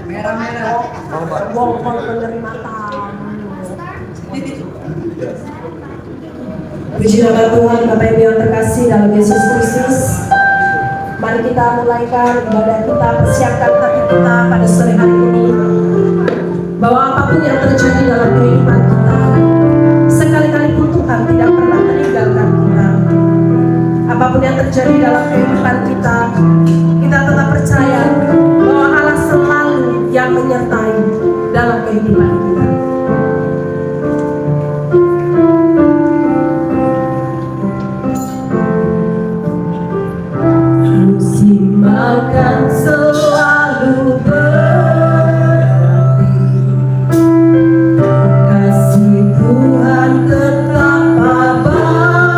Wongkol penerima tamu. Puji nama Tuhan, Bapak Ibu yang terkasih dalam Yesus Kristus. Mari kita mulaikan ibadah kita, persiapkan hati kita pada sore hari ini, bahwa apapun yang terjadi dalam kehidupan kita, sekali-kali pun Tuhan tidak pernah meninggalkan kita. Apapun yang terjadi dalam kehidupan kita, kita tetap percaya bahwa Allah selalu yang menyertai dalam kehidupan kita. Musim akan selalu berganti, kasih Tuhan tetap abadi,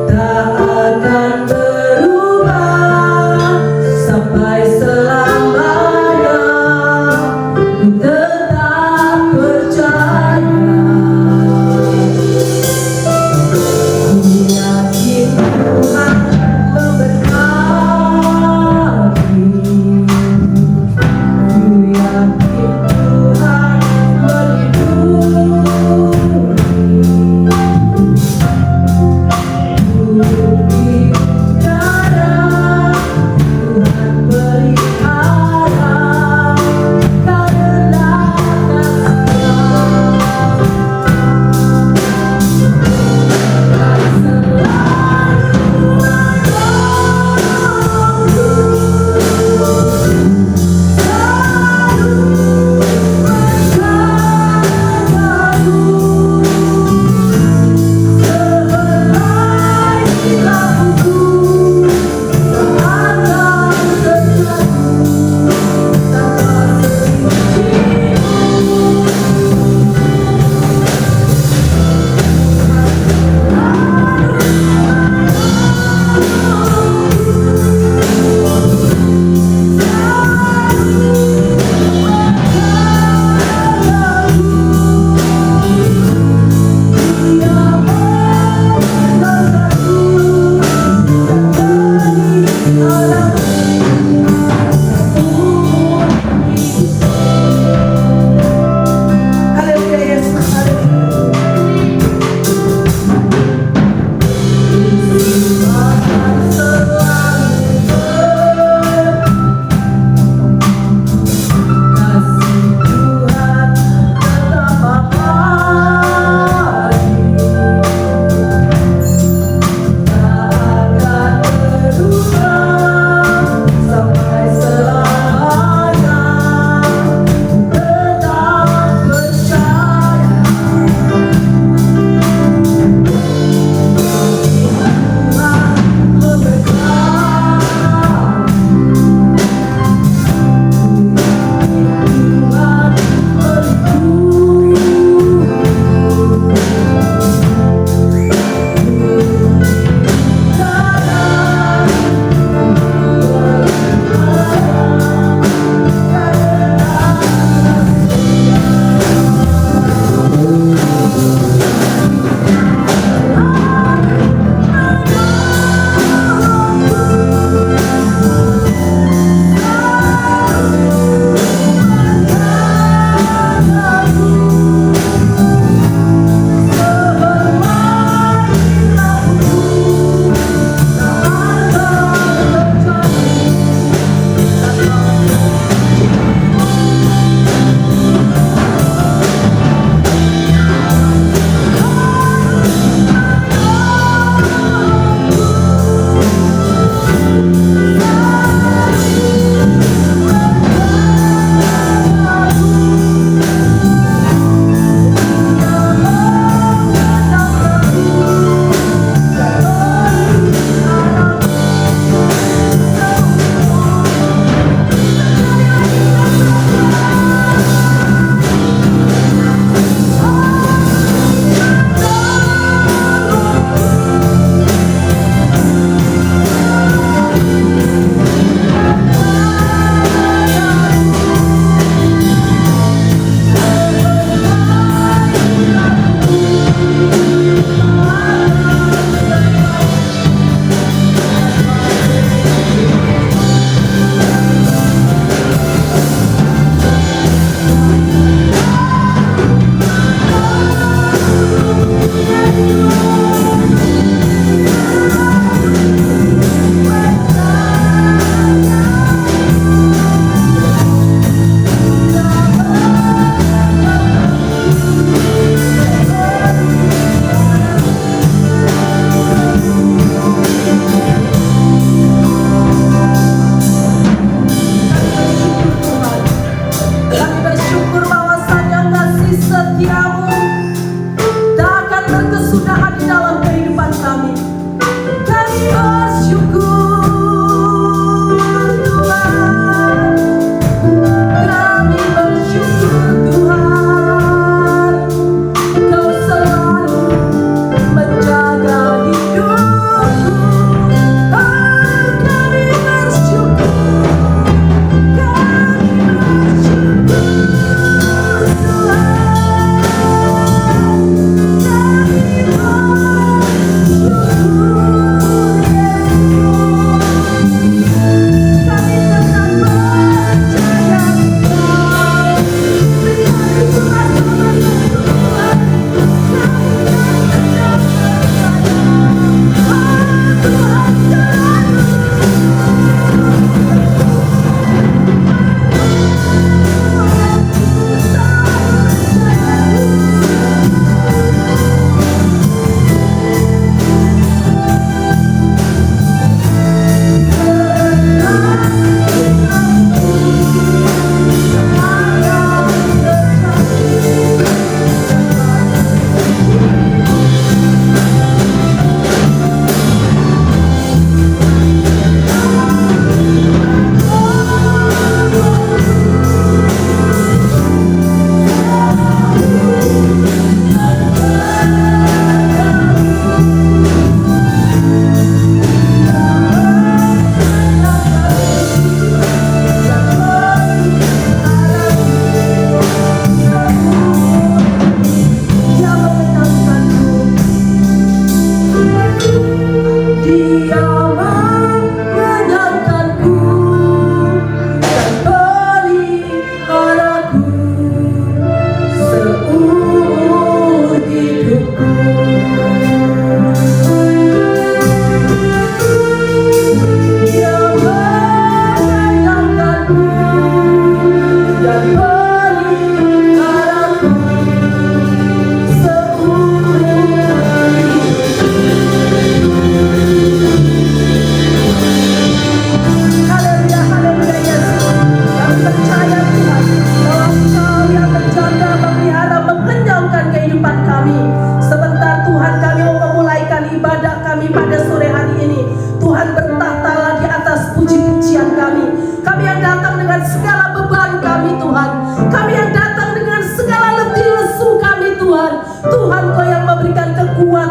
tak akan berubah sampai selamanya. Ku tetap percaya, ku yakin Tuhan memberkati, ku yakin Tuhan melindungi, Tuhan pelihara karena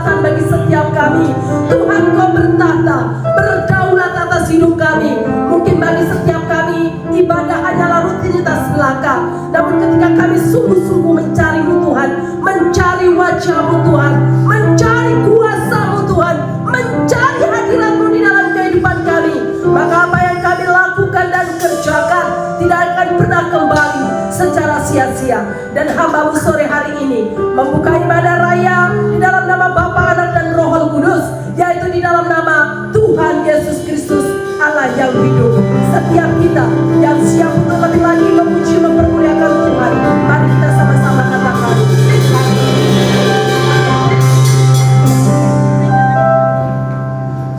kekuatan bagi setiap kami. Tuhan, Kau bertata, berdaulat atas hidup kami. Mungkin bagi setiap kami ibadah hanyalah rutinitas belaka, namun ketika kami sungguh-sungguh mencari-Mu Tuhan, mencari wajah-Mu Tuhan, mencari kuasa-Mu Tuhan, mencari hadirat-Mu di dalam kehidupan kami, maka apa yang kami lakukan dan kerjakan tidak akan pernah kembali secara sia-sia. Dan hamba-Mu sore hari ini membuka ibadah raya di dalam nama Bapa, Anak dan Roh Kudus, yaitu di dalam nama Tuhan Yesus Kristus, Allah yang hidup. Setiap kita yang siap untuk lebih lagi memuji mempermuliakan Tuhan, mari kita sama-sama katakan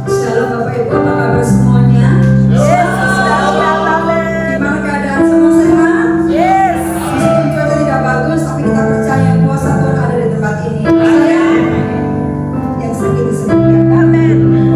Shalom Bapak Ibu, apa kabar semuanya? Yes, amen. Gimana keadaan semua sehat? Yes. Meskipun cuaca tidak bagus, tapi kita percaya kuasa Tuhan ada di tempat ini. Yang sakit disembuhkan. Amen.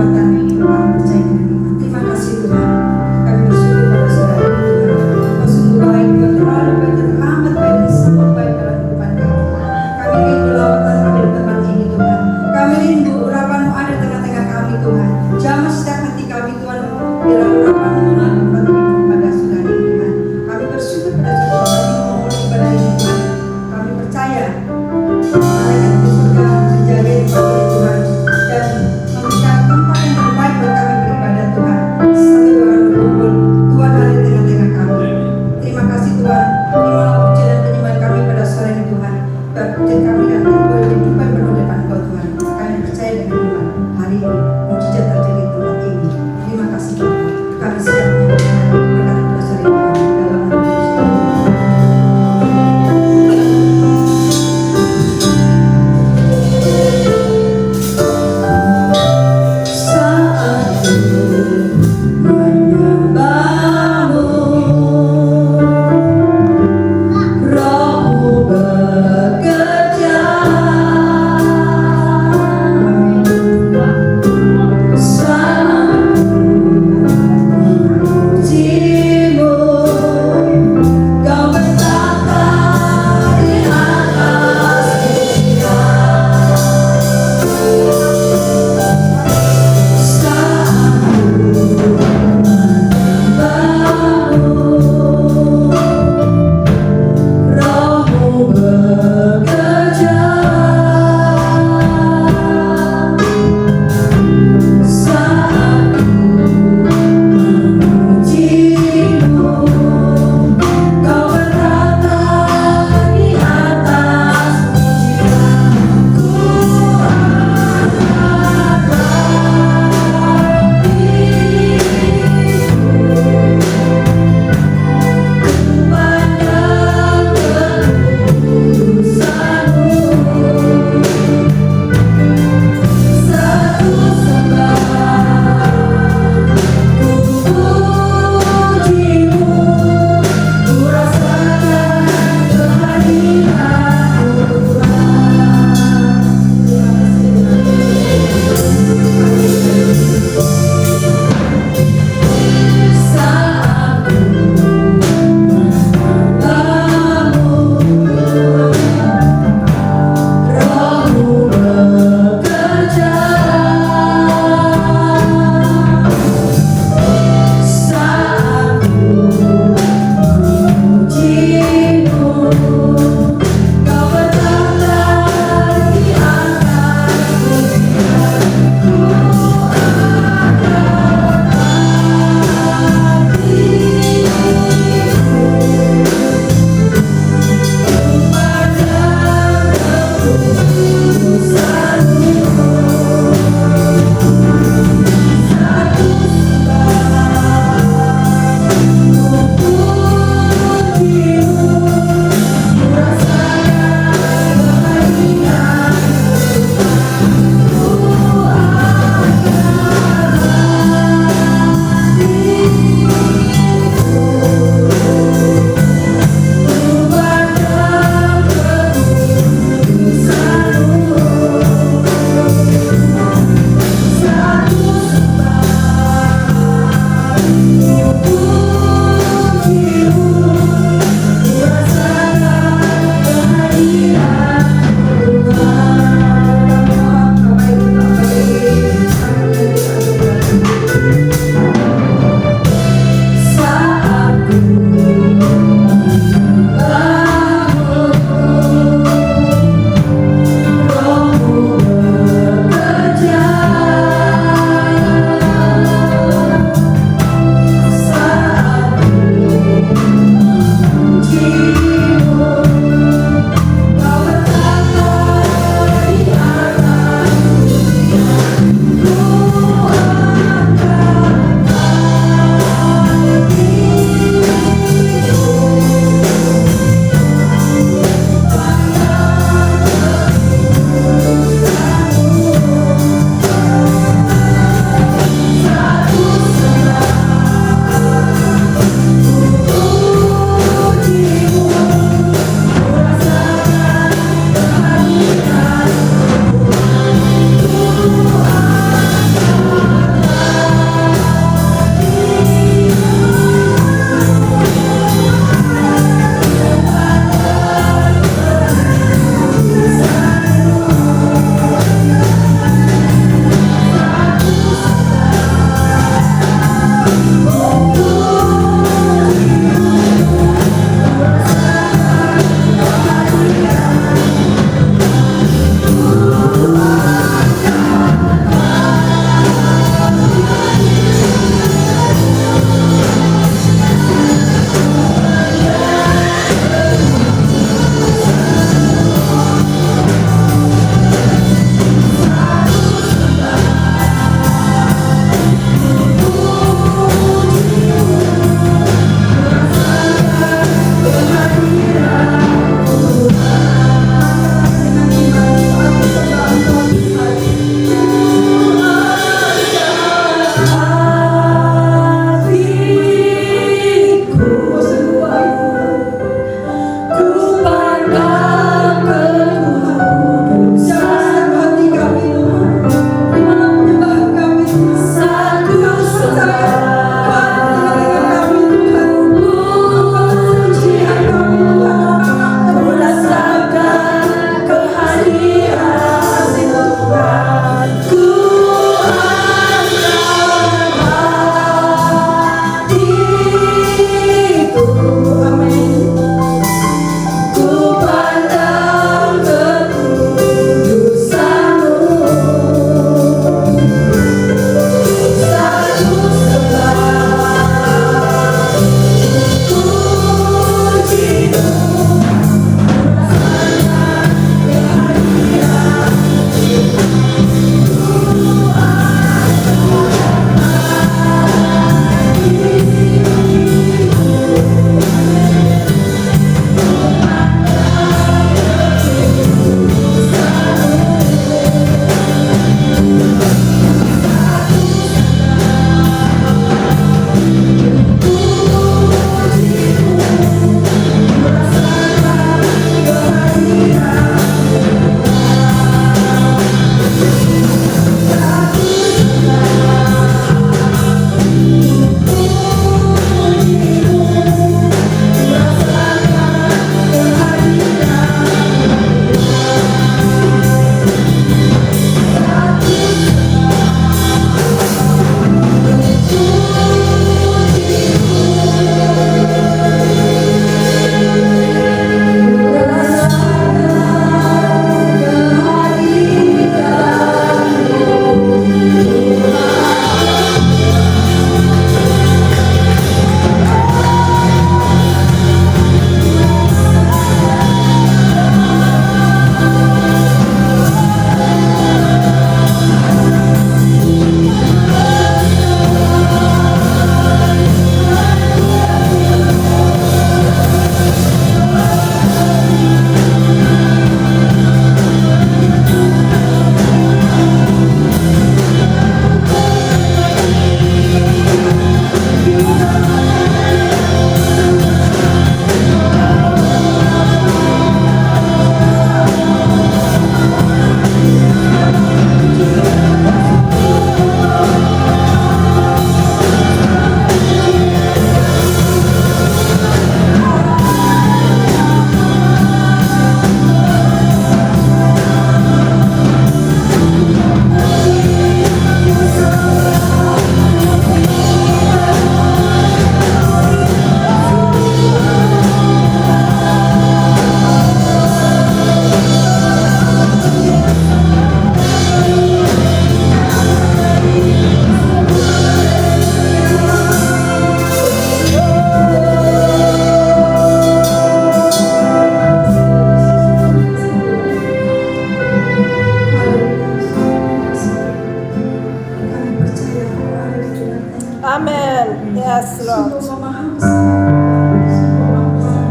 Engkau maha besar, sungguh maha besar.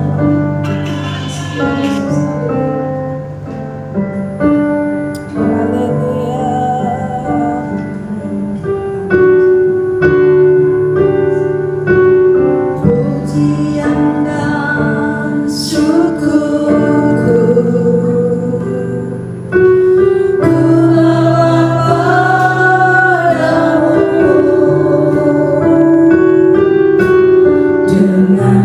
Tuhan Yesus, haleluya. Pujian dan syukurku ku bawa padamu dengan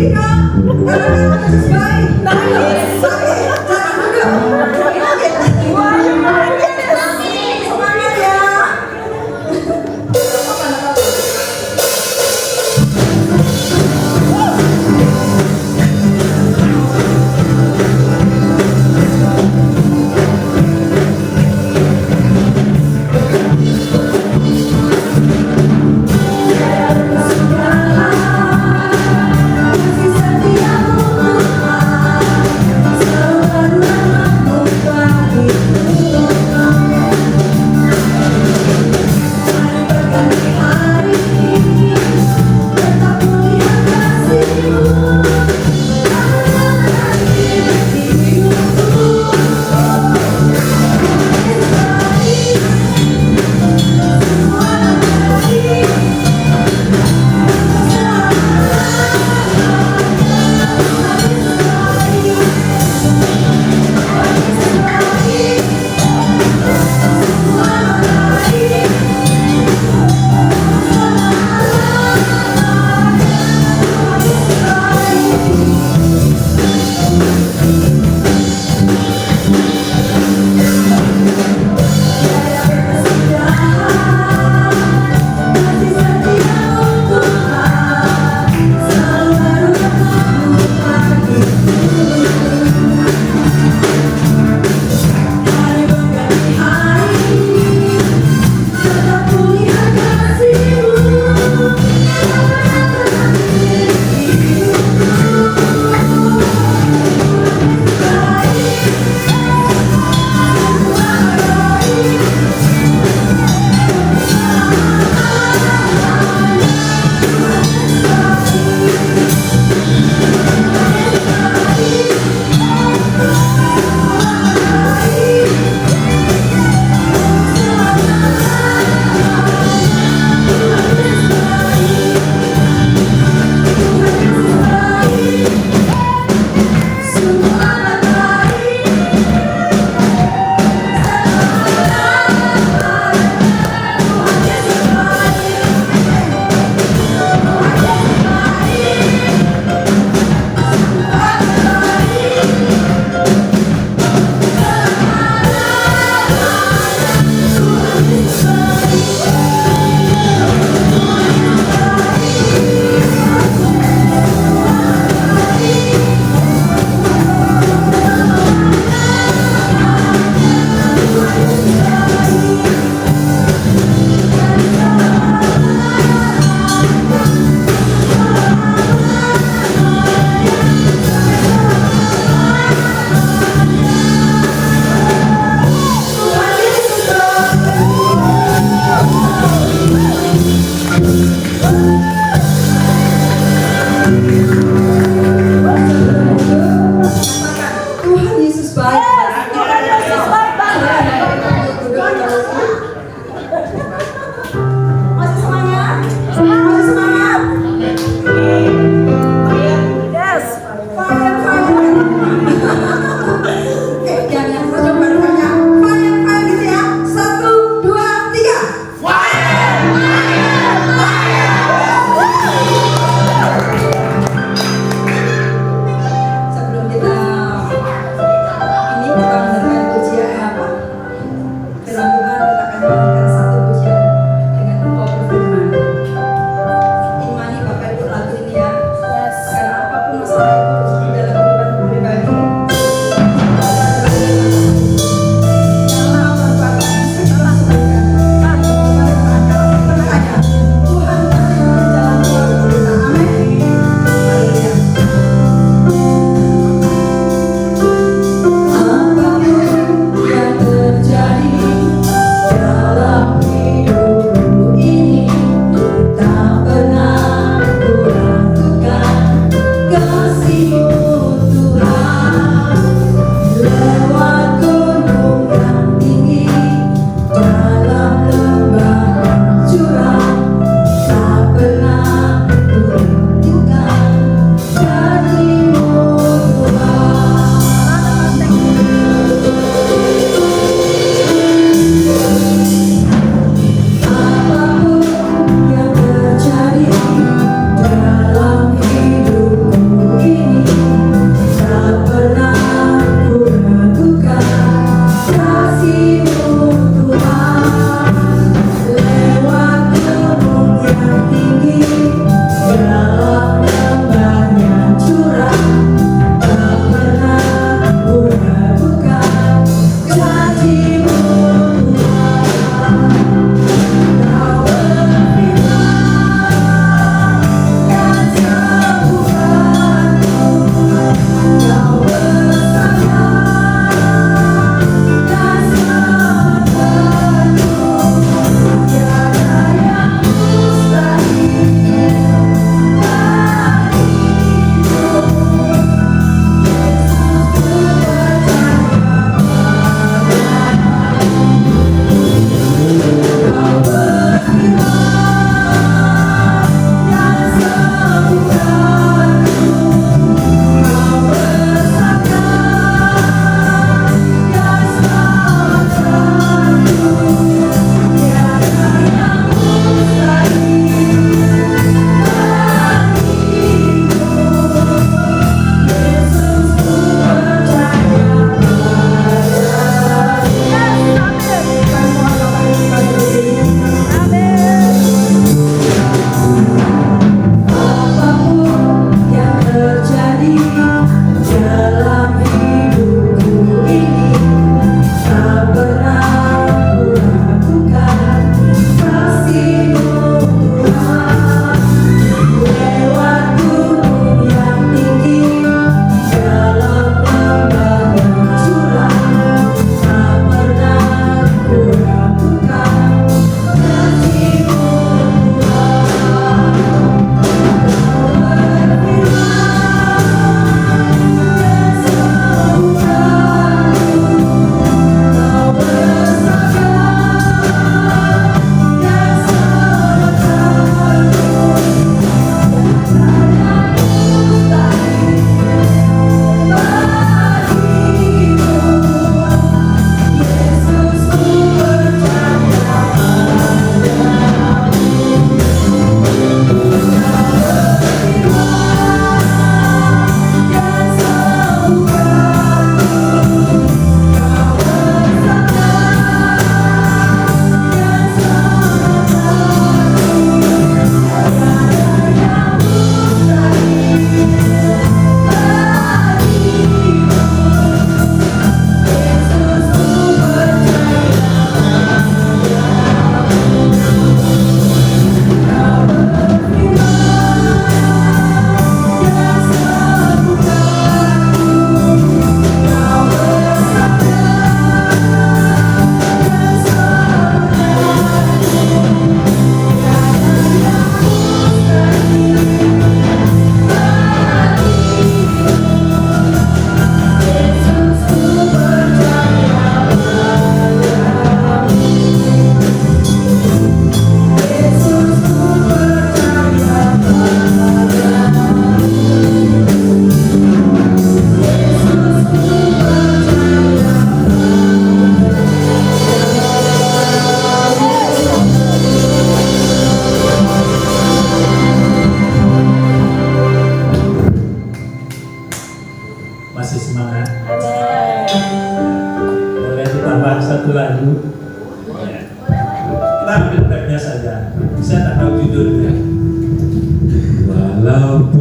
berdiri kak. Katakan Yesus baik. Nangis. Jangan duduk. Wah, semangat ya. Kasih setiamu Tuhan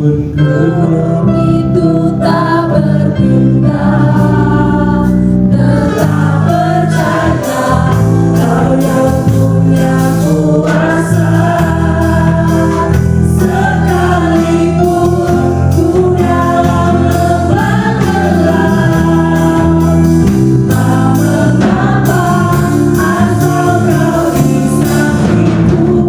Walaupun gunung itu tak berpindah, tetap percaya Kau yang punya kuasa. Sekalipun ku dalam lembah gelap, tak mengapa asal Kau di sampingku.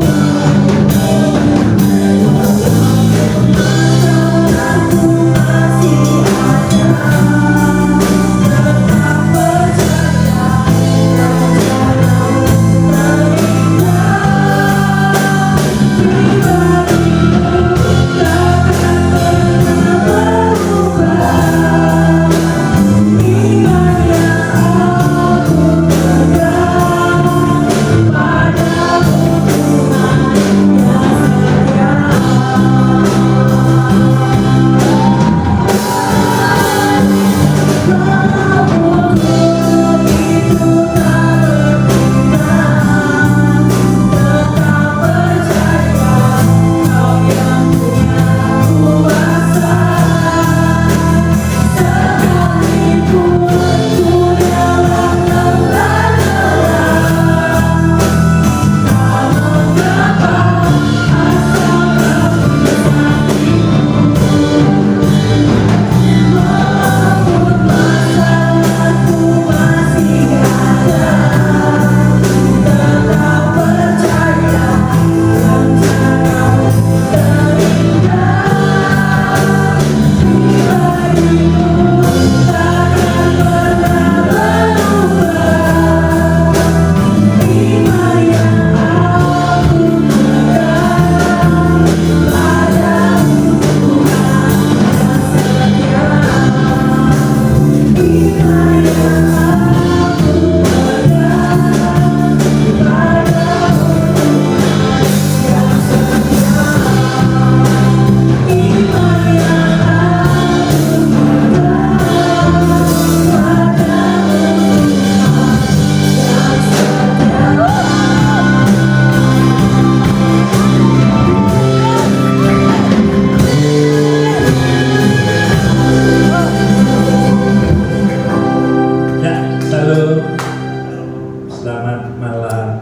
Selamat malam.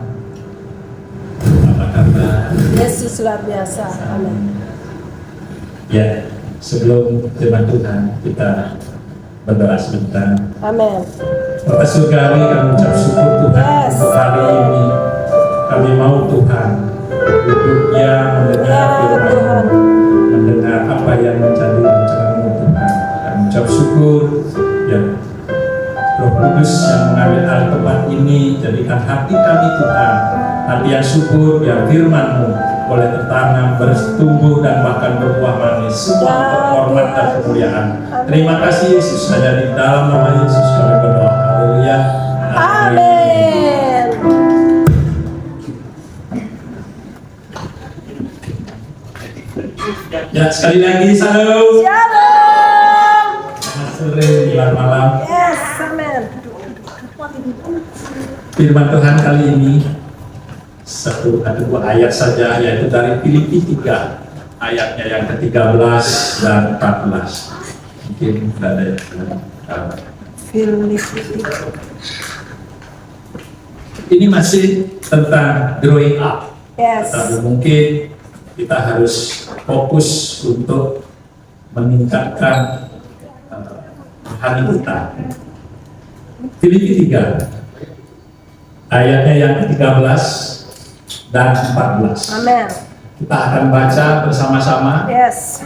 Apa kabar? Yesus luar biasa. Amin. Ya, sebelum firman Tuhan kita berdoa sebentar. Amin. Bapak surgawi, kami ucap syukur Tuhan Yes. untuk hari ini. Kami mau Tuhan duduknya mendengar Ya, firman, Tuhan. mendengar apa yang menjadi rencananya Tuhan. Kami ucap syukur ya Roh Kudus yang mengambil alih tempat ini, jadikan hati kami Tuhan, hati yang syukur, yang firman-Mu boleh tertanam, bertumbuh dan bahkan berbuah manis. Semua hormat dan kemuliaan. Terima kasih Yesus, hanya di dalam nama Yesus kami berdoa. Haleluya. Amin. Ya, sekali lagi salam. Shalom. Selamat sore, selamat malam. Yes, amin. Firman Tuhan kali ini satu atau dua ayat saja, yaitu dari Filipi 3 ayatnya yang ke-13 dan 14. Mungkin ada yang ini masih tentang growing up. Yes. Tapi mungkin kita harus fokus untuk meningkatkan hati kita. Filipi 3 ayatnya yang ke-13 dan 14. Amin. Kita akan baca bersama-sama. Yes.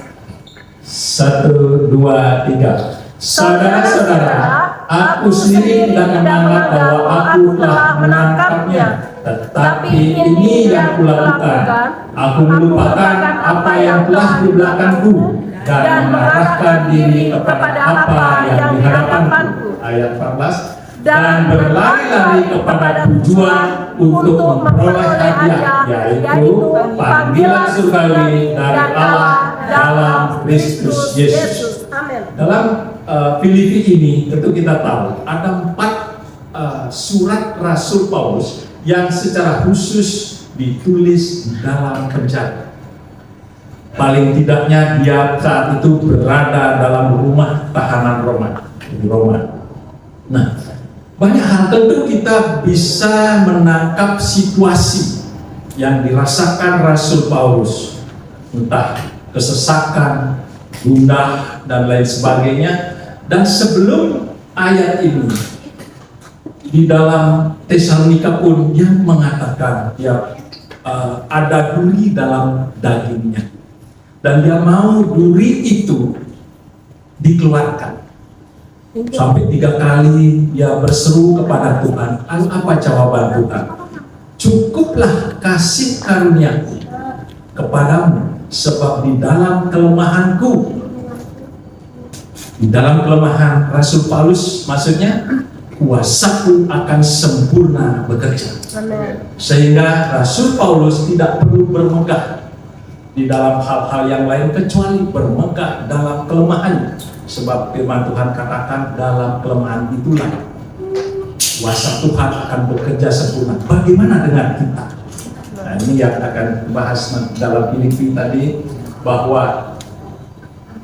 1, 2, 3. Saudara-saudara, aku sendiri tidak menganggap bahwa aku telah menangkapnya, tetapi ini yang kulakukan. Aku melupakan apa yang telah di belakangku dan mengarahkan diri kepada apa yang di hadapanku. Ayat 14. Dan berlari-lari kepada tujuan untuk memperoleh hadiah, yaitu panggilan surgawi dari Allah dalam Kristus Yesus. Amin. Dalam Filipi ini tentu kita tahu ada 4 surat Rasul Paulus yang secara khusus ditulis di dalam penjara. Paling tidaknya dia saat itu berada dalam rumah tahanan di Roma. Nah, banyak hal tentu kita bisa menangkap situasi yang dirasakan Rasul Paulus, entah kesesakan, gundah, dan lain sebagainya. Dan sebelum ayat ini, di dalam Tesalonika pun yang mengatakan ya ada duri dalam dagingnya, dan dia mau duri itu dikeluarkan. Sampai 3 kali dia berseru kepada Tuhan. Lalu apa jawaban Tuhan? Cukuplah kasih karuniaku kepadamu, sebab di dalam kelemahanku, di dalam kelemahan Rasul Paulus, maksudnya kuasaku akan sempurna bekerja. Sehingga Rasul Paulus tidak perlu bermegah di dalam hal-hal yang lain kecuali bermegah dalam kelemahan. Sebab firman Tuhan katakan dalam kelemahan itulah kuasa Tuhan akan bekerja sempurna. Bagaimana dengan kita? Nah, ini yang akan dibahas dalam Filipi tadi, bahwa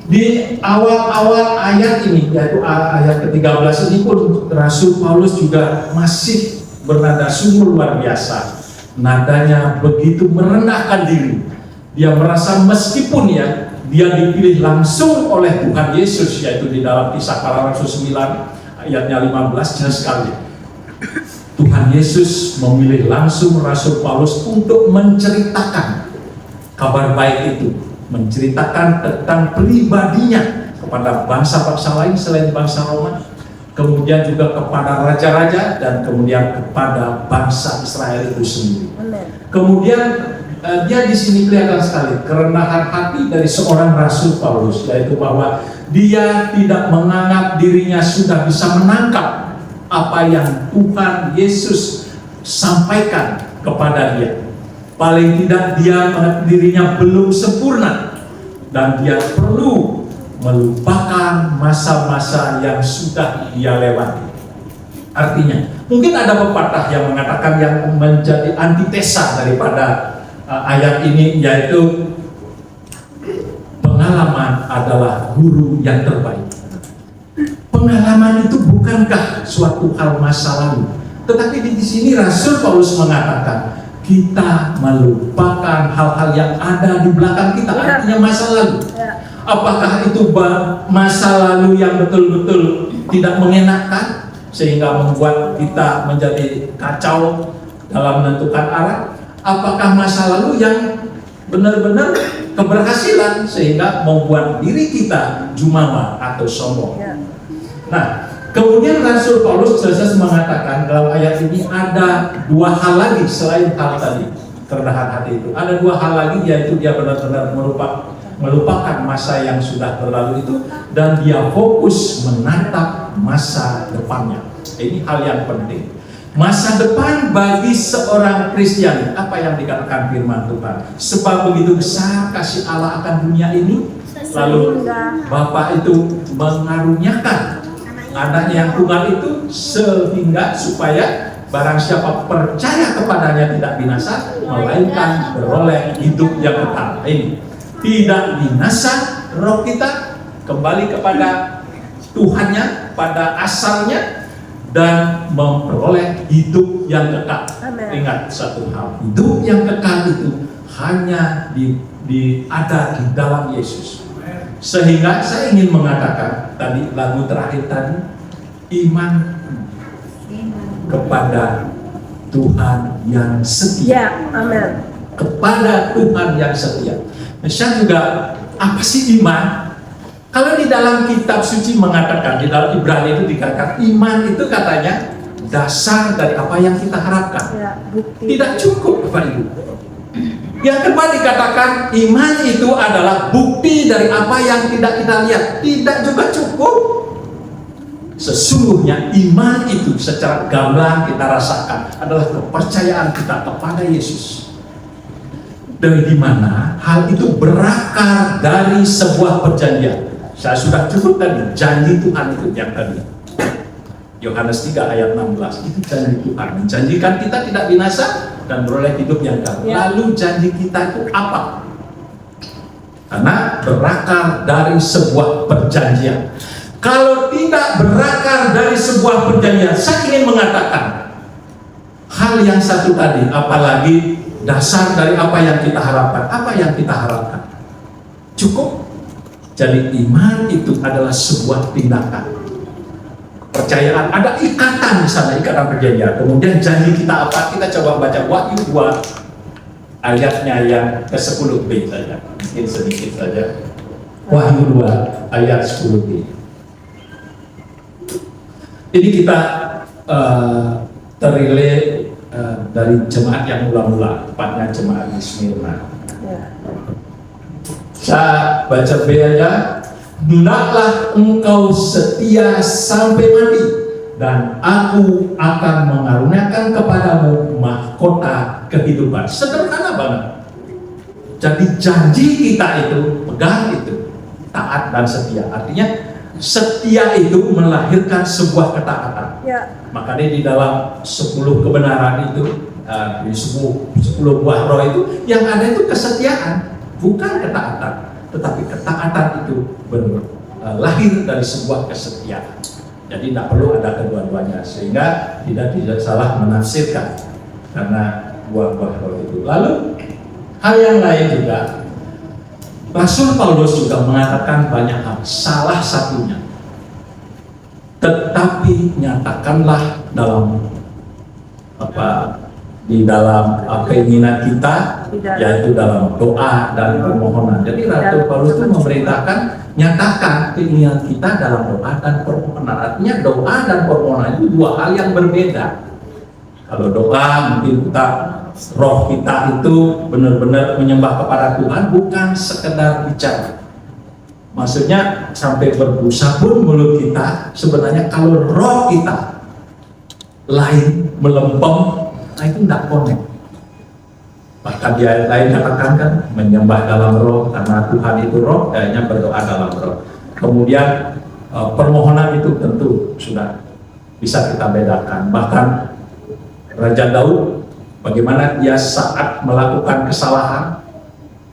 di awal-awal ayat ini, yaitu ayat ke-13 ini pun Rasul Paulus juga masih bernada sungguh luar biasa. Nadanya begitu merendahkan diri. Dia merasa meskipun dia dipilih langsung oleh Tuhan Yesus, yaitu di dalam Kisah Para Rasul 9 ayatnya 15 jelas sekali. Tuhan Yesus memilih langsung Rasul Paulus untuk menceritakan kabar baik itu, menceritakan tentang pribadinya kepada bangsa-bangsa lain selain bangsa Roma, kemudian juga kepada raja-raja, dan kemudian kepada bangsa Israel itu sendiri. Kemudian dia di sini kelihatan sekali kerendahan hati dari seorang Rasul Paulus, yaitu bahwa dia tidak menganggap dirinya sudah bisa menangkap apa yang Tuhan Yesus sampaikan kepada dia. Paling tidak dia menganggap dirinya belum sempurna, dan dia perlu melupakan masa-masa yang sudah dia lewati. Artinya, mungkin ada pepatah yang mengatakan yang menjadi antitesa daripada ayat ini, yaitu pengalaman adalah guru yang terbaik. Pengalaman itu bukankah suatu hal masa lalu, tetapi di sini Rasul Paulus mengatakan kita melupakan hal-hal yang ada di belakang kita, artinya masa lalu. Apakah itu masa lalu yang betul-betul tidak mengenakan sehingga membuat kita menjadi kacau dalam menentukan arah? Apakah masa lalu yang benar-benar keberhasilan sehingga membuat diri kita jumawa atau sombong? Nah, kemudian Rasul Paulus jelas mengatakan dalam ayat ini ada 2 hal lagi selain hal tadi, kerendahan hati itu. Ada 2 hal lagi, yaitu dia benar-benar melupakan masa yang sudah berlalu itu, dan dia fokus menatap masa depannya. Ini hal yang penting. Masa depan bagi seorang Kristiani, apa yang dikatakan firman Tuhan? Sebab begitu besar kasih Allah akan dunia ini, lalu Bapa itu mengaruniakan anaknya yang tunggal itu, sehingga supaya barang siapa percaya kepadanya tidak binasa, melainkan beroleh hidup yang kekal. Ini tidak binasa roh kita, kembali kepada Tuhannya, pada asalnya, dan memperoleh hidup yang kekal. Ingat satu hal, hidup yang kekal itu hanya ada di dalam Yesus. Sehingga saya ingin mengatakan tadi, lagu terakhir tadi, iman kepada Tuhan yang setia. Amin. Kepada Tuhan yang setia. Saya juga, apa sih iman? Kalau di dalam kitab suci mengatakan, di dalam Ibrani itu dikatakan iman itu katanya dasar dari apa yang kita harapkan. Tidak cukup Bapak Ibu. Yang kedua dikatakan iman itu adalah bukti dari apa yang tidak kita lihat. Tidak juga cukup. Sesungguhnya iman itu secara gamblang kita rasakan adalah kepercayaan kita kepada Yesus. Dari mana hal itu berakar dari sebuah perjanjian. Saya sudah cukup tadi, janji Tuhan itu yang tadi. Yohanes 3 ayat 16, itu janji Tuhan. Menjanjikan kita tidak binasa dan beroleh hidup yang kekal. Lalu janji kita itu apa? Karena berakar dari sebuah perjanjian. Kalau tidak berakar dari sebuah perjanjian, saya ingin mengatakan hal yang satu tadi, apalagi dasar dari apa yang kita harapkan. Apa yang kita harapkan? Cukup. Jadi iman itu adalah sebuah tindakan. Percayaan, ada ikatan di sana, ikatan perjanjian. Kemudian janji kita apa? Kita coba baca Wahyu 2 ayatnya yang ke-10b saja. Mungkin sedikit saja. Wahyu 2 ayat 10b. Ini kita terilai dari jemaat yang mula-mula, tepatnya jemaat di Smyrna. Saya baca B aja. Hendaklah engkau setia sampai mati, dan aku akan mengaruniakan kepadamu mahkota kehidupan. Sederhana banget. Jadi janji kita itu, pegang itu, taat dan setia. Artinya setia itu melahirkan sebuah ketaatan. Makanya di dalam 10 kebenaran itu, di 10 buah roh itu, yang ada itu kesetiaan, bukan ketaatan. Tetapi ketaatan itu lahir dari sebuah kesetiaan. Jadi tidak perlu ada kedua-duanya, sehingga tidak salah menafsirkan karena buah-buah roh itu. Lalu hal yang lain juga, Rasul Paulus juga mengatakan banyak hal. Salah satunya, tetapi nyatakanlah di dalam keinginan kita, yaitu dalam doa dan permohonan. Jadi Rasul Paulus itu memerintahkan nyatakan keinginan kita dalam doa dan permohonan. Artinya doa dan permohonan itu dua hal yang berbeda. Kalau doa mungkin roh kita itu benar-benar menyembah kepada Tuhan, bukan sekedar bicara. Maksudnya sampai berbusa pun mulut kita, sebenarnya kalau roh kita lain melempem, nah itu tidak connect. Bahkan di ayat lain katakan kan, menyembah dalam roh karena Tuhan itu roh, kayaknya berdoa dalam roh. Kemudian permohonan itu tentu sudah bisa kita bedakan. Bahkan Raja Daud, bagaimana dia saat melakukan kesalahan,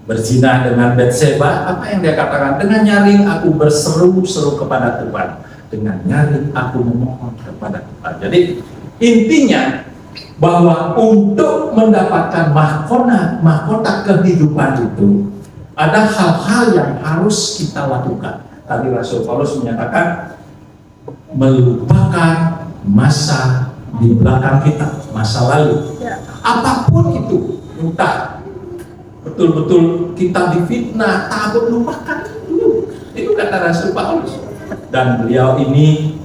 berzina dengan Batseba, apa yang dia katakan? Dengan nyaring aku berseru-seru kepada Tuhan, dengan nyaring aku memohon kepada Tuhan. Jadi intinya bahwa untuk mendapatkan mahkota kehidupan itu ada hal-hal yang harus kita lakukan. Tadi Rasul Paulus menyatakan melupakan masa di belakang kita, masa lalu. Apapun itu, entah betul-betul kita difitnah, takut, lupakan dulu. Itu kata Rasul Paulus. Dan beliau ini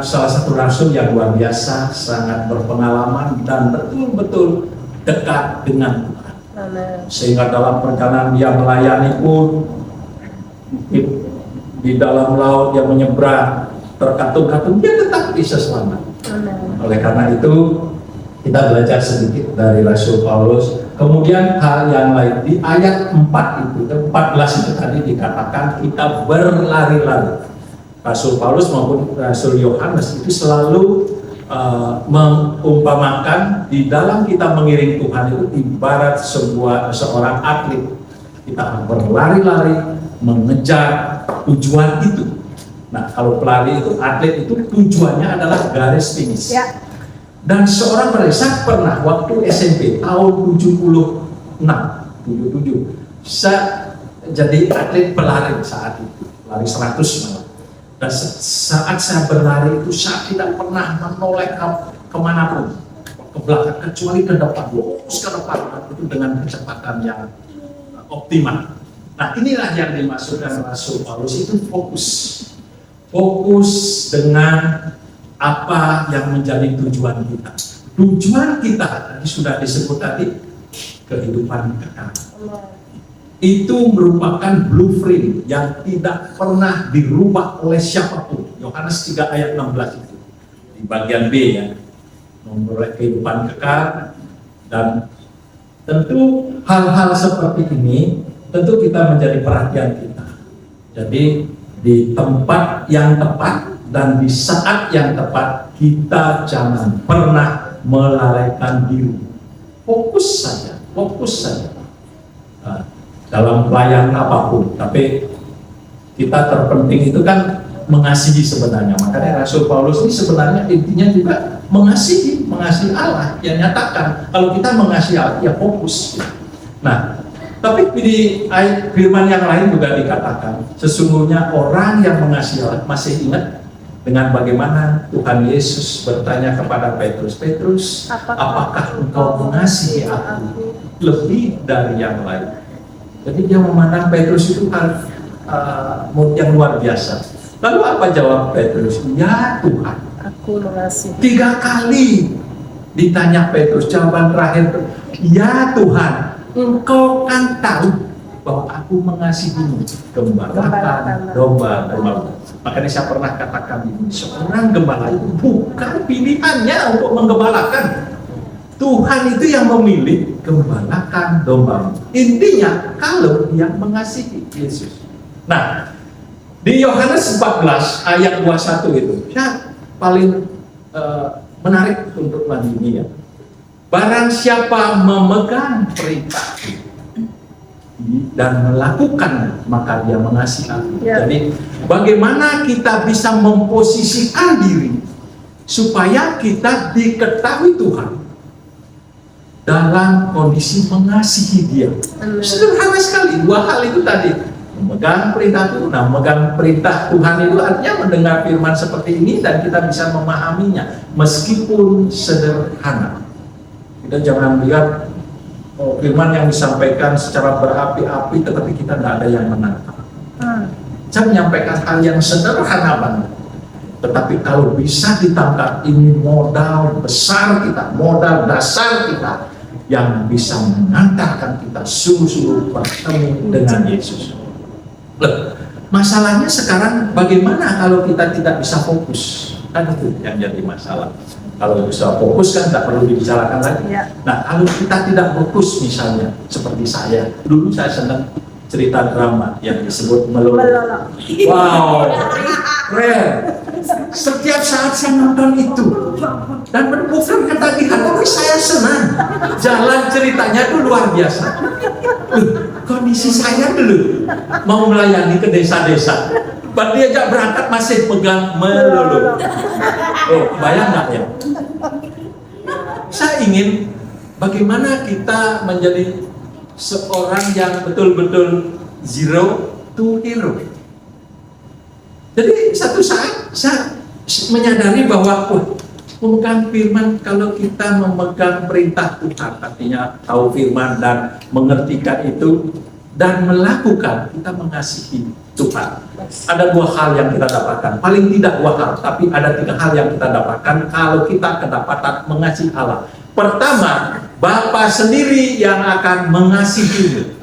salah satu rasul yang luar biasa, sangat berpengalaman dan betul-betul dekat dengan Tuhan. Sehingga dalam perjalanan dia melayani pun, di dalam laut dia menyeberang, terkatung-katung, dia tetap bisa selamat. Oleh karena itu, kita belajar sedikit dari Rasul Paulus. Kemudian hal yang lain, di ayat 4 itu, 14 itu tadi dikatakan kita berlari-lari. Rasul Paulus maupun Rasul Yohanes itu selalu mengumpamakan di dalam kita mengiring Tuhan itu ibarat seorang atlet. Kita berlari-lari mengejar tujuan itu. Nah, kalau pelari itu, atlet itu tujuannya adalah garis finish. Dan seorang saya pernah waktu SMP tahun 77 saya jadi atlet pelari saat itu, lari 100 malah. Dan saat saya berlari itu saya tidak pernah menoleh kemanapun, ke belakang kecuali ke depan, lurus ke depan, itu dengan kecepatan yang optimal. Nah, inilah yang dimaksudkan Rasul Paulus, itu fokus dengan apa yang menjadi tujuan kita. Tujuan kita tadi sudah disebut tadi, kehidupan kekal. Itu merupakan blueprint yang tidak pernah dirubah oleh siapapun. Yohanes 3 ayat 16 itu di bagian B ya, memperoleh kehidupan kekal. Dan tentu hal-hal seperti ini tentu kita menjadi perhatian kita. Jadi di tempat yang tepat dan di saat yang tepat, kita jangan pernah melalaikan diri. Fokus saja. dalam pelayanan apapun. Tapi kita terpenting itu kan mengasihi sebenarnya. Makanya Rasul Paulus ini sebenarnya intinya juga mengasihi Allah yang nyatakan. Kalau kita mengasihi Allah, ya fokus. Nah, tapi di ayat firman yang lain juga dikatakan, sesungguhnya orang yang mengasihi Allah, masih ingat dengan bagaimana Tuhan Yesus bertanya kepada Petrus, Petrus, apakah engkau mengasihi aku lebih dari yang lain? Jadi dia memandang Petrus itu yang luar biasa. Lalu apa jawab Petrus? Ya Tuhan. Aku mengasihi. 3 kali ditanya Petrus, jawaban terakhir, ya Tuhan, engkau kan tahu bahwa aku mengasihimu. Gembalakan domba-domba. Makanya saya pernah katakan ini, seorang gembala itu bukan pilihannya untuk menggembalakan. Tuhan itu yang memilih gembalakan domba. Intinya kalau dia mengasihi Yesus. Nah, di Yohanes 14 ayat 21 itu, saya paling menarik untuk ini ya. Barang siapa memegang perintah dan melakukan, maka dia mengasihi aku. Ya. Jadi bagaimana kita bisa memposisikan diri supaya kita diketahui Tuhan dalam kondisi mengasihi Dia. Sederhana sekali, 2 hal itu tadi. Memegang perintah Tuhan. Nah, memegang perintah Tuhan itu artinya mendengar firman seperti ini dan kita bisa memahaminya meskipun sederhana. Kita jangan lihat firman yang disampaikan secara berapi-api tetapi kita tidak ada yang menangkap. Saya menyampaikan hal yang sederhana banget, tetapi kalau bisa ditangkap, ini modal besar kita, modal dasar kita yang bisa mengantarkan kita sungguh-sungguh bertemu dengan Yesus. Loh, masalahnya sekarang bagaimana kalau kita tidak bisa fokus? Kan itu yang jadi masalah. Kalau bisa fokus kan tidak perlu dibicarakan lagi. Ya. Nah, kalau kita tidak fokus misalnya seperti saya, dulu saya senang cerita drama yang disebut Melolo. Wow, keren. Setiap saat saya nonton itu dan menemukan ketagihan, tapi saya senang. Jalan ceritanya itu luar biasa. Kondisi saya dulu mau melayani ke desa-desa, diajak berangkat masih pegang Melolo. Oh, bayang nggak ya? Saya ingin bagaimana kita menjadi seorang yang betul-betul zero to hero. Jadi satu saat saya menyadari bahwa memegang firman, kalau kita memegang perintah Tuhan, artinya tahu firman dan mengertikan itu dan melakukan, kita mengasihi Tuhan. Ada 2 hal yang kita dapatkan, paling tidak 2 hal, tapi ada 3 hal yang kita dapatkan kalau kita kedapatan mengasihi Allah. Pertama, Bapa sendiri yang akan mengasihimu.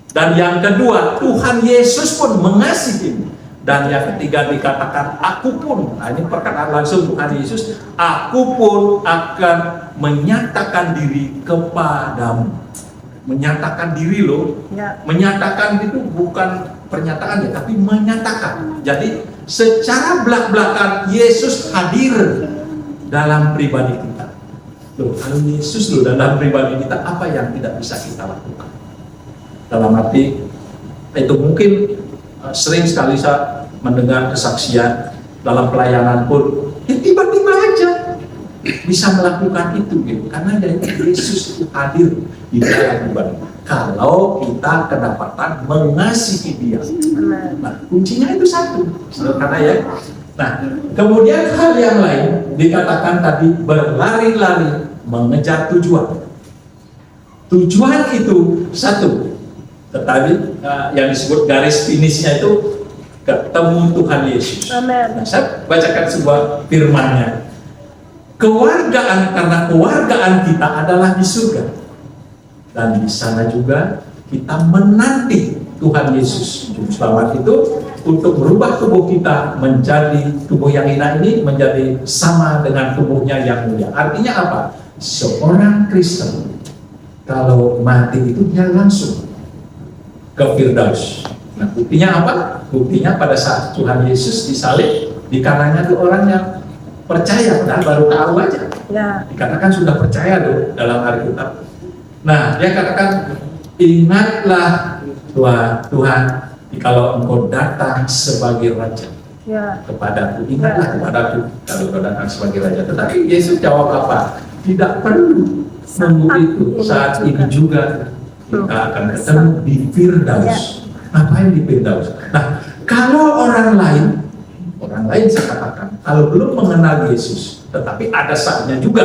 Dan yang kedua, Tuhan Yesus pun mengasihimu. Dan yang ketiga dikatakan, aku pun, nah ini perkataan langsung Tuhan Yesus, aku pun akan menyatakan diri kepadamu. Menyatakan diri loh, Ya. menyatakan itu bukan pernyataan ya, tapi menyatakan. Jadi secara belak-belakan Yesus hadir dalam pribadi kita. Loh, kalau Yesus loh dalam pribadi kita, apa yang tidak bisa kita lakukan? Dalam arti itu mungkin sering sekali saya mendengar kesaksian dalam pelayanan pun, ya tiba-tiba aja bisa melakukan itu gitu. Karena dari Yesus itu hadir di dalam pribadi. Kalau kita kedapatan mengasihi Dia. Nah, kuncinya itu satu, sederhana ya. Nah, kemudian hal yang lain dikatakan tadi, berlari-lari mengejar tujuan. Tujuan itu satu, tetapi yang disebut garis finishnya itu ketemu Tuhan Yesus. Nah, saya bacakan sebuah firman-Nya. Kewargaan, karena kewargaan kita adalah di surga. Dan di sana juga kita menanti Tuhan Yesus Juru Selamat itu untuk merubah tubuh kita menjadi tubuh yang hina ini menjadi sama dengan tubuhnya yang mulia. Artinya apa? Seorang Kristen kalau mati itu dia langsung ke Firdaus. Nah, buktinya apa? Buktinya pada saat Tuhan Yesus disalib, di kanannya itu orang yang percaya, dan baru tahu aja. Ya. Dikatakan sudah percaya loh dalam Alkitab. Nah, dia katakan, ingatlah Tuhan, kalau engkau datang sebagai raja Ya. kepadaku, ingatlah kepadaku kalau engkau datang sebagai raja. Tetapi Yesus jawab apa? Tidak perlu menunggu itu. Saat ini juga kita akan ketemu di Firdaus. Ngapain di Firdaus? Nah, kalau orang lain saya katakan, kalau belum mengenal Yesus, tetapi ada saatnya juga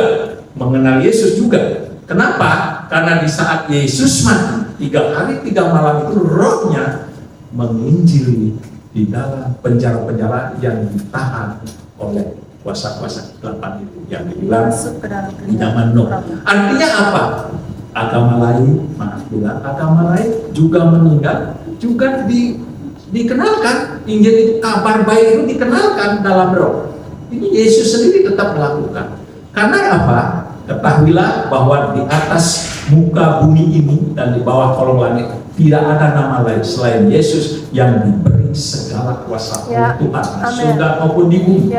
mengenal Yesus juga. Kenapa? Karena di saat Yesus mati 3 hari 3 malam itu rohnya menginjili di dalam penjara-penjara yang ditahan oleh kuasa-kuasa kegelapan itu yang dibilang di zaman Nuh. Artinya apa? Agama lain, agama lain juga meninggal, juga dikenalkan. Injil itu, kabar baik itu dikenalkan dalam roh. Ini Yesus sendiri tetap melakukan. Karena apa? Ketahuilah bahwa di atas muka bumi ini dan di bawah kolong langit tidak ada nama lain selain Yesus yang diberi segala kuasa oleh Tuhan, surga maupun di bumi.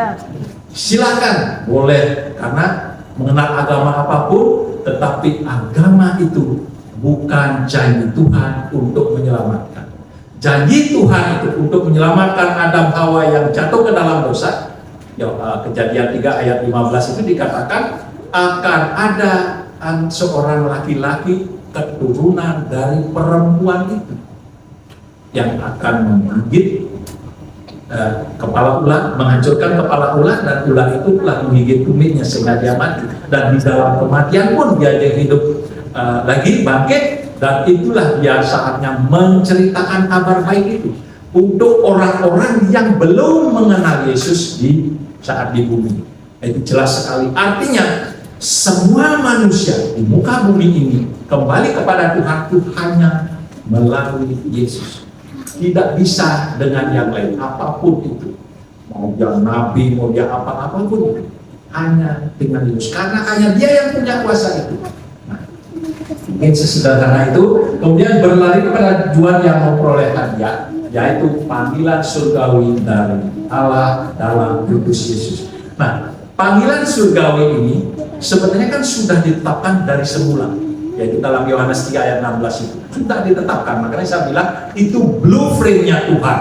Silakan, boleh, karena mengenal agama apapun, tetapi agama itu bukan janji Tuhan untuk menyelamatkan. Janji Tuhan itu untuk menyelamatkan Adam Hawa yang jatuh ke dalam dosa. Kejadian 3 ayat 15 itu dikatakan akan ada seorang laki-laki keturunan dari perempuan itu yang akan menggigit kepala ular, menghancurkan kepala ular, dan ular itu telah menggigit tumitnya sehingga dia mati, dan di dalam kematian pun dia hidup lagi, bangkit, dan itulah dia saatnya menceritakan kabar baik itu untuk orang-orang yang belum mengenal Yesus di saat di bumi. Itu jelas sekali. Artinya semua manusia di muka bumi ini kembali kepada Tuhan itu hanya melalui Yesus. Tidak bisa dengan yang lain, apapun itu. Mau dia nabi, mau dia apapun itu. Hanya dengan Yesus. Karena hanya dia yang punya kuasa itu. Nah, mungkin sesederhana itu. Kemudian berlari kepada tujuan yang memperoleh hadiah, yaitu panggilan surgawi dari Allah dalam Kristus Yesus. Nah, panggilan surgawi ini sebenarnya kan sudah ditetapkan dari semula, yaitu dalam Yohanes 3 ayat 16 itu sudah ditetapkan. Makanya saya bilang itu blueprintnya Tuhan.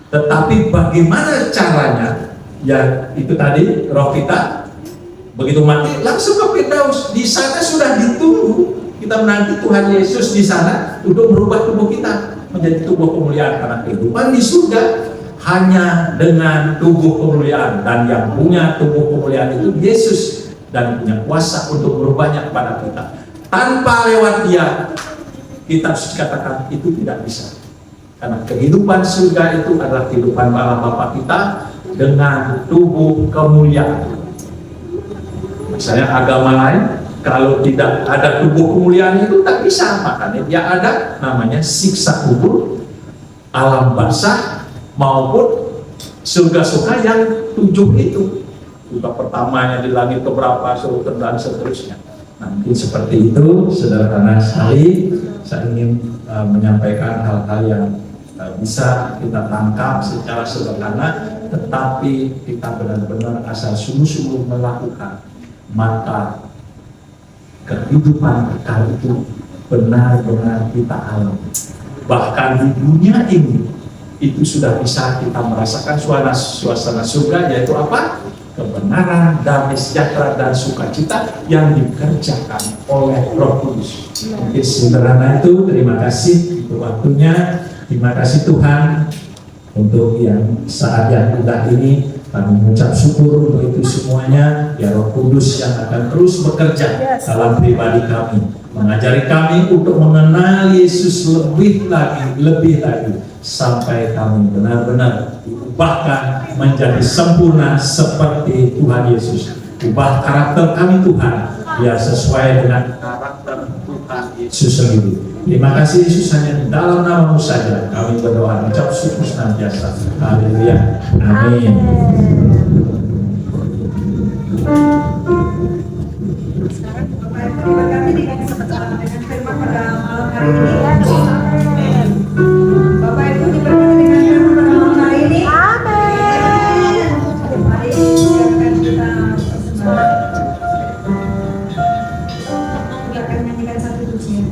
Tetapi bagaimana caranya? Ya itu tadi, roh kita begitu mati langsung ke Firdaus. Di sana sudah ditunggu. Kita menanti Tuhan Yesus di sana untuk merubah tubuh kita menjadi tubuh kemuliaan, karena kehidupan di surga hanya dengan tubuh kemuliaan, dan yang punya tubuh kemuliaan itu Yesus, dan punya kuasa untuk merubahnya kepada kita. Tanpa lewat dia, kita harus katakan itu tidak bisa. Karena kehidupan surga itu adalah kehidupan Allah Bapa kita dengan tubuh kemuliaan. Misalnya agama lain, kalau tidak ada tubuh kemuliaan itu tak bisa. Makanya dia ada namanya siksa kubur, alam basah, maupun surga-surga yang 7 itu. Surga pertamanya di langit keberapa, surga dan seterusnya. Nah, mungkin seperti itu, sederhana sekali. Saya ingin menyampaikan hal-hal yang bisa kita tangkap secara sederhana, tetapi kita benar-benar asal sungguh-sungguh melakukan, maka kehidupan kekal itu benar-benar kita alami. Bahkan di dunia ini itu sudah bisa kita merasakan suasana surga, yaitu apa? Kebenaran, damai sejahtera, dan sukacita yang dikerjakan oleh Roh Kudus. Mungkin sederhana itu. Terima kasih untuk waktunya. Terima kasih Tuhan untuk yang saat yang indah ini. Kami mengucap syukur untuk itu semuanya. Ya Roh Kudus yang akan terus bekerja dalam pribadi kami, mengajari kami untuk mengenal Yesus lebih lagi, sampai kami benar-benar diubahkan menjadi sempurna seperti Tuhan Yesus. Ubah karakter kami Tuhan, ya sesuai dengan karakter Tuhan Yesus sendiri. Terima kasih Yesus, hanya di dalam nama-Mu saja kami berdoa, ucap syukur senantiasa. Haleluya. Amin. Sekarang Bapak Ibu diberkati dengan firman pada malam hari ini. Bapak Ibu diberkati dengan firman pada malam hari ini. Amin. Mari siapkan kita persembahan. Kita akan menyanyikan satu pujian.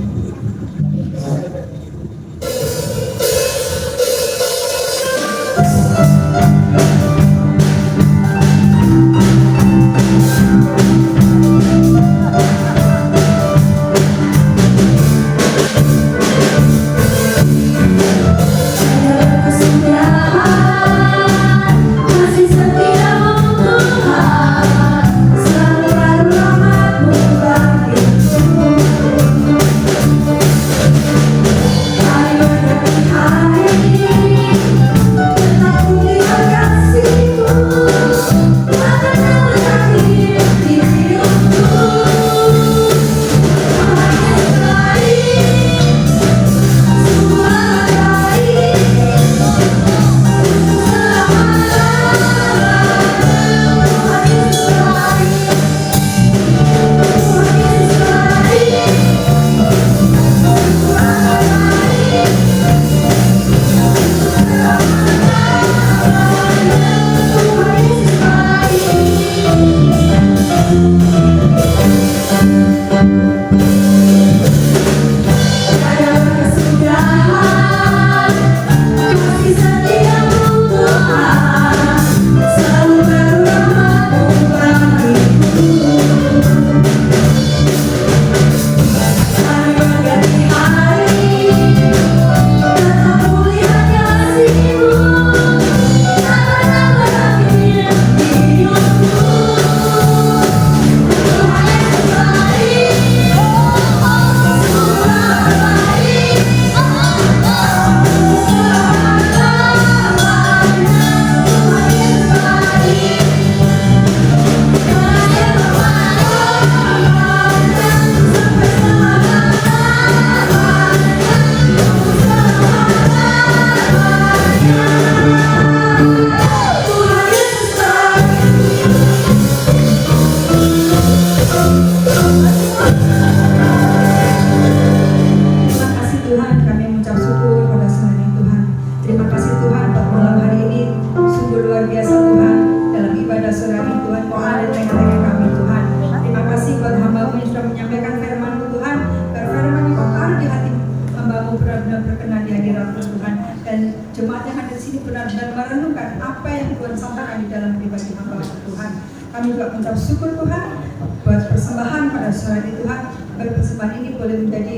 Kami juga mengucap syukur Tuhan buat persembahan pada sore ini Tuhan. Persembahan ini boleh menjadi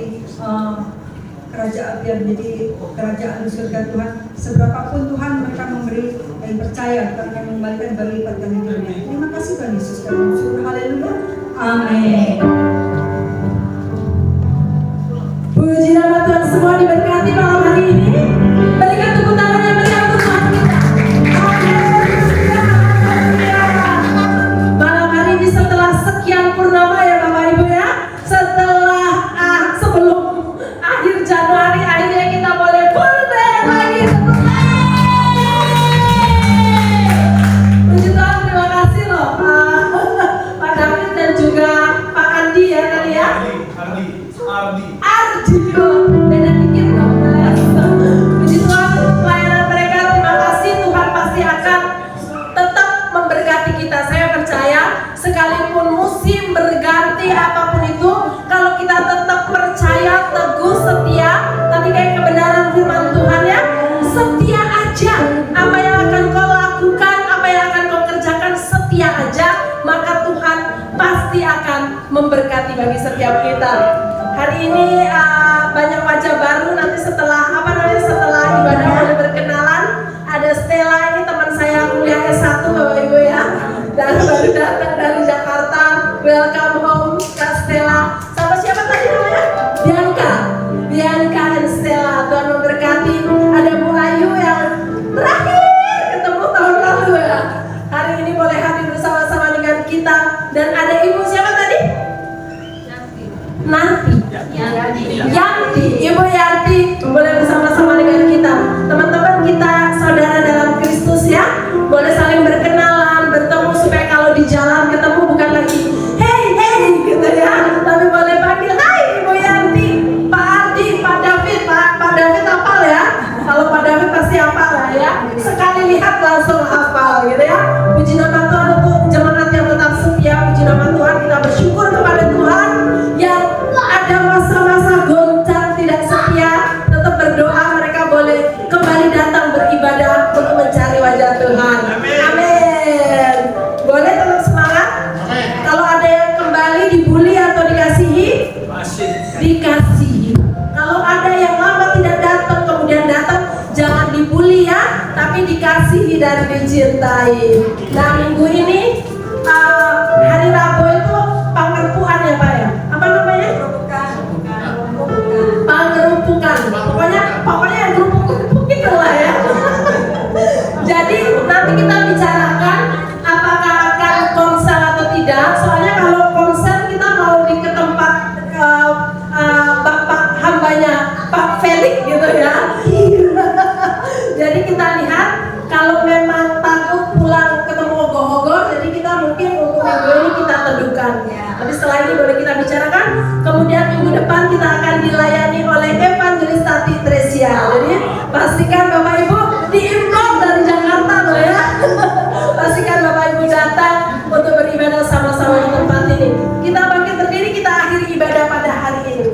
kerajaan, biar menjadi kerajaan di surga Tuhan. Seberapapun Tuhan mereka memberi dan percaya, Tuhan akan mengembalikan berlipat kali dunia. Terima kasih Tuhan Yesus, kami bersyukur. Haleluya. Amin. Puji nama Tuhan, semua diberkati malam hari ini. Berikan tepuk tangan yang meriah untuk Tuhan kita. Malam hari ini setelah sekian purnama ya Bapak Ibu ya, setelah sebelum akhir Januari, akhirnya kita boleh full day lagi. Puji Tuhan, terima kasih loh Pak David dan juga Pak Andi ya tadi ya. Ardio, beda dikit dong Mas. Puji Tuhan, pelayanan mereka, terima kasih. Tuhan pasti akan tetap memberkati kita. Saya percaya sekalipun musim berganti apapun itu, kalau kita tetap percaya, teguh, setia, tadi kayak kebenaran firman Tuhan ya, setia aja. Apa yang akan kau lakukan, apa yang akan kau kerjakan, setia aja, maka Tuhan pasti akan memberkati bagi setiap kita. Hari ini banyak wajah baru. Nanti setelah setelah ibadah mulai berkenalan, ada Stella, ini teman saya kuliah S1 Bapak Ibu ya, dan baru datang dari Jakarta. Welcome home Kak Stella. Sama siapa tadi namanya? Bianca dan Stella. Tuhan memberkati. Ada Bu Ayu yang terakhir ketemu tahun lalu ya, hari ini boleh hadir bersama-sama dengan kita. Dan ada Ibu siapa tadi? Yanti, Ibu Yanti boleh bersama-sama dengan kita. Teman-teman kita, saudara dalam Kristus ya, boleh saling berkenalan, bertemu, supaya kalau di jalan ketemu bukan lagi hey gitu ya, tapi boleh panggil hai Ibu Yanti, Pak Ardi, Pak David. Pak David hafal ya, kalau Pak David pasti hafal lah ya, sekali lihat langsung hafal gitu ya. Puji nama Tuhan untuk jemaat yang tetap setia. Puji nama Tuhan, kita bersyukur kepada Tuhan yang ada masa-masa goncang tidak setia, tetap berdoa, mereka boleh kembali datang beribadah untuk tapi dikasihi dan dicintai. Nah, minggu ini hari Rabu itu pengerpuan ya Pak ya? Apa namanya? Pengerupukan. Pokoknya yang kerupuk-kerupuk gitu lah ya. Jadi nanti kita bicarakan apakah akan konser atau tidak. Soalnya kalau konser kita mau ke tempat Bapak hambanya Pak Felix gitu ya. Jadi kita lihat kalau memang takut pulang ketemu ogoh-ogoh, jadi kita mungkin untuk minggu ini kita teduhkan. Tapi setelah ini boleh kita bicarakan. Kemudian minggu depan kita akan dilayani oleh Evangelis Tati Tresia. Jadi pastikan Bapak Ibu diimpor dari Jakarta loh ya. Pastikan Bapak Ibu datang untuk beribadah sama-sama di tempat ini. Kita bangkit berdiri, kita akhiri ibadah pada hari ini.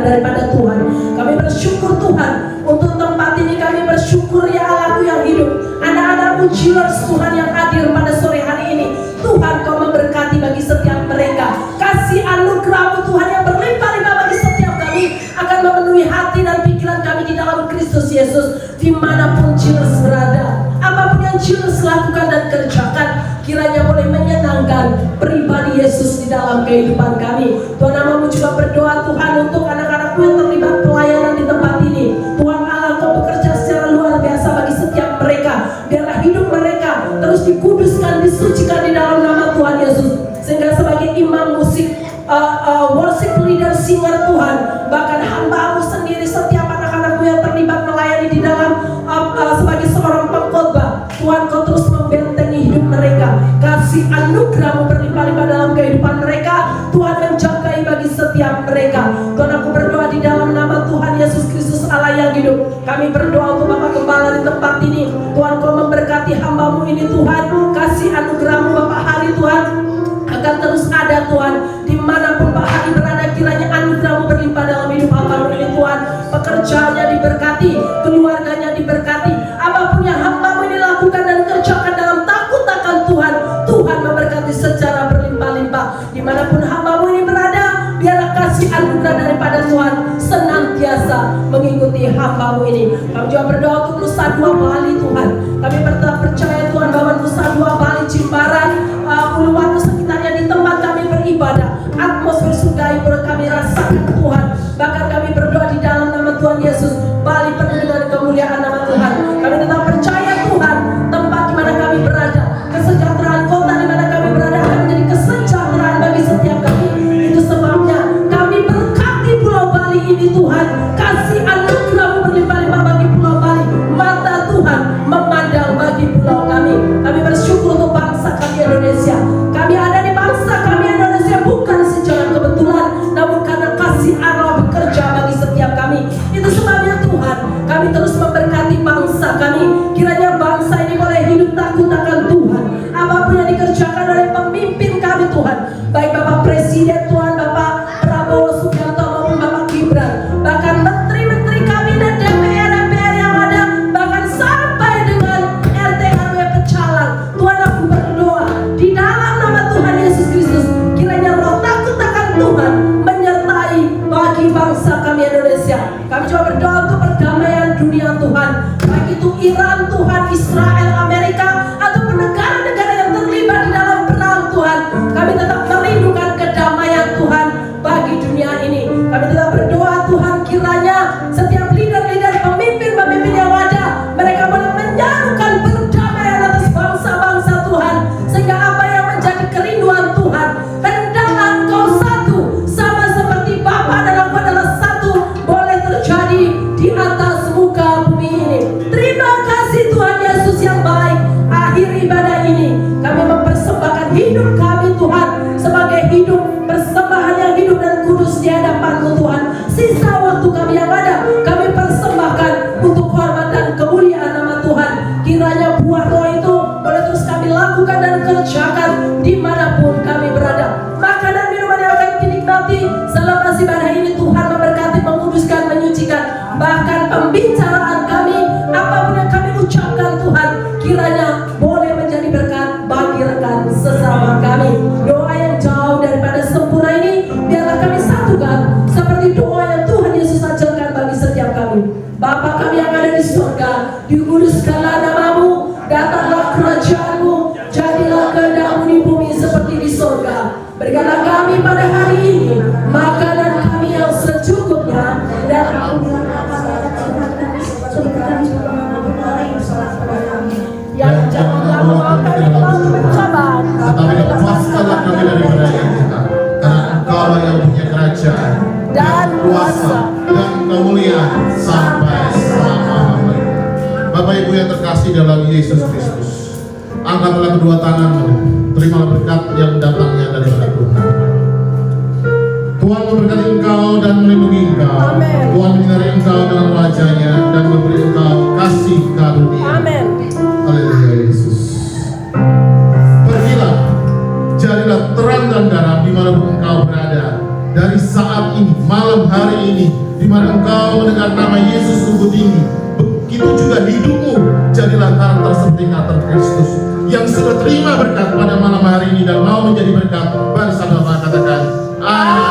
Daripada Tuhan, kami bersyukur Tuhan untuk tempat ini. Kami bersyukur ya Allahku yang hidup, anak-anakmu Chillers Tuhan yang hadir pada sore hari ini. Tuhan Kau memberkati bagi setiap mereka. Kasih anugerah-Mu Tuhan yang berlimpah-limpah bagi setiap kami akan memenuhi hati dan pikiran kami di dalam Kristus Yesus. Dimanapun Chillers berada, apapun yang Chillers lakukan dan kerjakan, kiranya boleh menyenangkan pribadi Yesus di dalam kehidupan kami. Tuhan, Namamu juga berdoa Tuhan untuk anak-anakmu yang terlibat pelayanan di tempat ini. Tuhan Allah, Kau bekerja secara luar biasa bagi setiap mereka. Biarlah hidup mereka terus dikuduskan, disucikan di dalam nama Tuhan Yesus. Sehingga sebagai imam musik, worship leader, singer Tuhan, bahkan hamba-Mu sendiri, setiap anak-anakmu yang terlibat melayani di dalam sebagai seorang pengkhotbah, Tuhan Kau terus membentengi hidup mereka. Kasih anugerah-Mu berlimpah-limpah dalam kehidupan mereka. Tuhan menjagai bagi setiap mereka. Tuhan, aku berdoa di dalam nama Tuhan Yesus Kristus Allah yang hidup. Kami berdoa untuk Bapak Gembala di tempat ini. Tuhan Kau memberkati hamba-Mu ini Tuhan. Kasih anugerah-Mu Bapak hari Tuhan akan terus ada Tuhan dimanapun kasih anugerah daripada Tuhan senantiasa mengikuti hamba-Mu ini. Kami juga berdoa untuk Nusa Dua Bali Tuhan. Kami tetap percaya Tuhan bahwa Nusa Dua Bali, Jimbaran, Uluwatu sekitarnya di tempat kami beribadah, atmosfer surgawi boleh kami rasakan Tuhan. Bahkan kami berdoa di dalam nama Tuhan Yesus, Bali penuh dengan kemuliaan nama Tuhan. Kami tetap percaya Tuhan, tempat di mana kami berada, kesejahteraan kota di mana kami berada akan menjadi kesejahteraan bagi setiap kami. Itu sebabnya kami berkati Pulau Bali ini Tuhan. Kasih anugerah-Mu berlimpah-limpah bagi Pulau Bali. Mata Tuhan memandang bagi pulau kami. Kami bersyukur untuk bangsa kami Indonesia. Kami ada di bangsa kami Indonesia bukan secara kebetulan, namun karena kasih Allah bekerja bagi setiap kami. Itu sebabnya Tuhan, kami terus memberkati bangsa kami. Kiranya bangsa ini boleh hidup takut akan Tuhan. Apapun yang dikerjakan oleh pemimpin kami Tuhan, baik Bapak Presiden Tuhan, Bapak Prabowo Subianto maupun Bapak Gibran, bahkan menteri-menteri kabinet DPR yang ada, bahkan sampai dengan RT RW Pecalang. Tuhan, aku berdoa di dalam nama Tuhan Yesus Kristus, kiranya roh takut akan Tuhan menyertai bagi bangsa kami Indonesia. Kami juga berdoa untuk perdamaian dunia Tuhan, baik itu Iran Tuhan, Israel, Amerika, ataupun negara-negara yang terlibat di dalam perang Tuhan. Kami tetap merindukan kedamaian Tuhan bagi dunia ini. Kami tetap berdoa Tuhan, kiranya setiap leader-leader, pemimpin-pemimpin yang ada, mereka boleh menyerukan perdamaian atas bangsa-bangsa Tuhan, sehingga apa yang menjadi kerinduan Tuhan, hendaklah Engkau satu, sama seperti Bapa dan Aku adalah satu, boleh terjadi di atas muka bumi ini. Terima kasih Tuhan Yesus yang baik. Akhir ibadah ini kami mempersembahkan hidup kami Tuhan sebagai hidup persembahan yang hidup dan kudus di hadapan-Mu Tuhan. Sisa waktu kami yang ada kami persembahkan untuk hormat dan kemuliaan nama Tuhan. Kiranya buah roh itu boleh terus kami lakukan dan kerjakan dimanapun kami berada. Makanan minuman yang akan dinikmati selepas ibadah ini Tuhan memberkati, menguduskan, menyucikan. Bahkan pembicaraan kami, apapun yang kami ucapkan Tuhan, kiranya boleh menjadi berkat bagi rekan sesama kami. Doa yang jauh daripada sempurna ini biarlah kami satukan seperti doa yang Tuhan Yesus ajarkan bagi setiap kami. Bapa kami yang ada di surga, dikuduskanlah nama-Mu, datanglah kerajaan-Mu, jadilah kehendak-Mu di bumi seperti di surga. Berikanlah kami pada hari ini makanan kami yang secukupnya, dan yang janganlah membawa kami ke dalam pencobaan, tetapi lepaskanlah kami daripada yang jahat, karena Engkau yang punya kerajaan dan kuasa dan kemuliaan sampai selama-lamanya. Bapak Ibu yang terkasih dalam Yesus Kristus, angkatlah kedua tanganmu, terimalah berkat yang datangnya daripada Tuhan. Tuhan memberkati engkau dan melindungi engkau. Amin. Tuhan menyinari engkau dengan wajahnya dan memberi engkau kasih karunia. Amin. Haleluya Yesus. Pergilah, jadilah terang dan garam dimanapun engkau berada. Dari saat ini, malam hari ini, di mana engkau mendengar nama Yesus sungguh tinggi, begitu juga hidupmu jadilah karakter seperti karakter Kristus yang sudah terima berkat pada malam hari ini dan mau menjadi berkat. Bersama-sama katakan, amin.